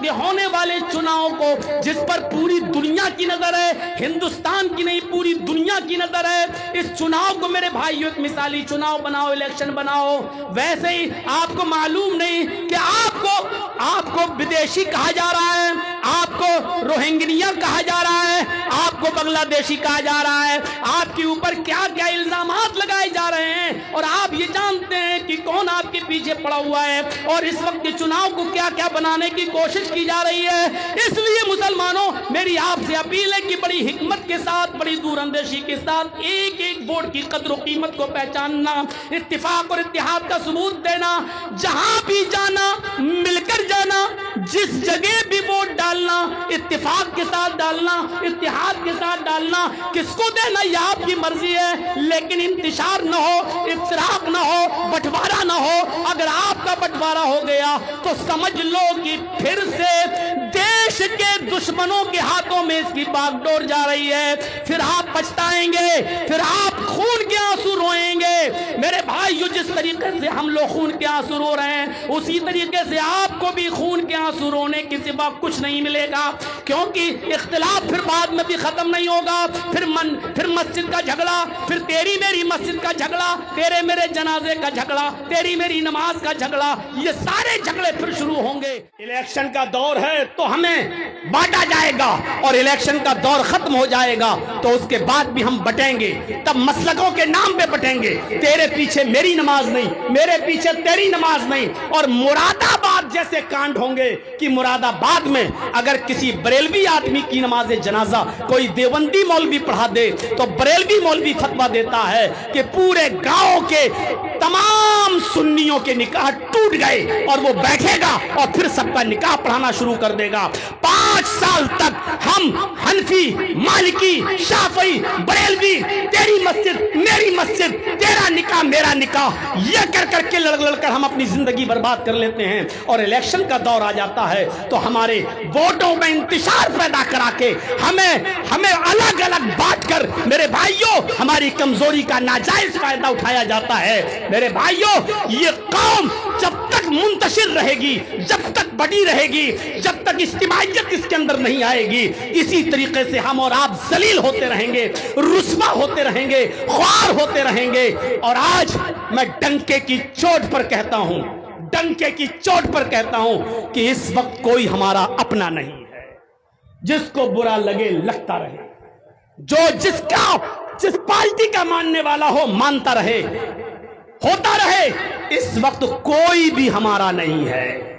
वक्त होने वाले चुनाव को, जिस पर पूरी दुनिया की नजर है, हिंदुस्तान की नहीं पूरी दुनिया की नजर है, इस चुनाव को मेरे भाइयों एक मिसाली चुनाव बनाओ, इलेक्शन बनाओ। वैसे ही आपको मालूम नहीं कि आपको विदेशी कहा जा रहा है, आपको रोहिंग्या कहा जा रहा है, आपको बांग्लादेशी कहा जा रहा है, आपके ऊपर क्या क्या इल्जामात लगाए जा रहे हैं, और आप ये जानते हैं कि कौन आपके पीछे पड़ा हुआ है, और इस वक्त के चुनाव को क्या क्या बनाने की कोशिश की जा रही है। इसलिए मुसलमानों, मेरी आपसे अपील है कि बड़ी हिकमत के साथ, बड़ी दूरअंदेशी के साथ एक एक वोट की कद्र कीमत को पहचानना, इत्तिफाक और इत्तेहाद का सबूत देना, जहां भी जाना मिलकर जाना, जिस जगह भी वोट डालना इत्तिफाक के साथ डालना, इत्तेहाद के साथ डालना। किसको देना ये आपकी मर्जी है, लेकिन इंतशार न हो, इफ्तराक न हो, बंटवारा न हो। अगर आपका बंटवारा हो गया तो समझ लो कि फिर से देश के दुश्मनों के हाथों में इसकी बागडोर जा रही है। फिर आप पछताएंगे, फिर आप खून के आंसू रोएंगे। मेरे भाइयों, जिस तरीके से हम लोग खून के आंसू रो रहे हैं, उसी तरीके से आपको भी खून के आंसू रोने के सिवा कुछ नहीं मिलेगा, क्योंकि इख्तिलाफ फिर बाद में भी खत्म नहीं होगा। फिर मस्जिद का झगड़ा, फिर तेरी मेरी मस्जिद का झगड़ा, तेरे मेरे जनाजे का झगड़ा, तेरी मेरी नमाज का झगड़ा, ये सारे झगड़े फिर शुरू होंगे। इलेक्शन का दौर है तो हमें बांटा जाएगा, और इलेक्शन का दौर खत्म हो जाएगा तो उसके बाद भी हम बटेंगे। तब मसलकों के नाम पे बटेंगे, तेरे पीछे मेरी नमाज नहीं, मेरे पीछे तेरी नमाज नहीं। और मुरादाबाद जैसे कांड होंगे कि मुरादाबाद में अगर किसी बरेलवी आदमी की नमाज जनाजा कोई देवबंदी मौलवी पढ़ा दे तो बरेलवी मौलवी फतवा देता है कि पूरे गांव के तमाम सुन्नियों के निकाह टूट गए, और वो बैठेगा और फिर सबका निकाह पढ़ाना शुरू कर देगा। 5 साल तक हम हनफी, मालिकी, शाफी, बरेलवी, तेरी मस्जिद मेरी मस्जिद, तेरा निकाह मेरा निकाह, ये कर करके लड़ हम अपनी जिंदगी बर्बाद कर लेते हैं। और इलेक्शन का दौर आ जाता है तो हमारे वोटों में इंतशार पैदा करा के हमें अलग अलग बांट कर, मेरे भाइयों, हमारी कमजोरी का नाजायज फायदा उठाया जाता है। मेरे भाइयों, ये कौम जब तक मुंतशिर रहेगी, जब तक बड़ी रहेगी, जब तक इज्तिमाइयत इसके अंदर नहीं आएगी, इसी तरीके से हम और आप जलील होते रहेंगे, रुस्वा होते रहेंगे, ख्वार होते रहेंगे। और आज मैं डंके की चोट पर कहता हूं, डंके की चोट पर कहता हूं कि इस वक्त कोई हमारा अपना नहीं है। जिसको बुरा लगे लगता रहे, जो जिस पार्टी का मानने वाला हो मानता रहे, होता रहे। इस वक्त कोई भी हमारा नहीं है।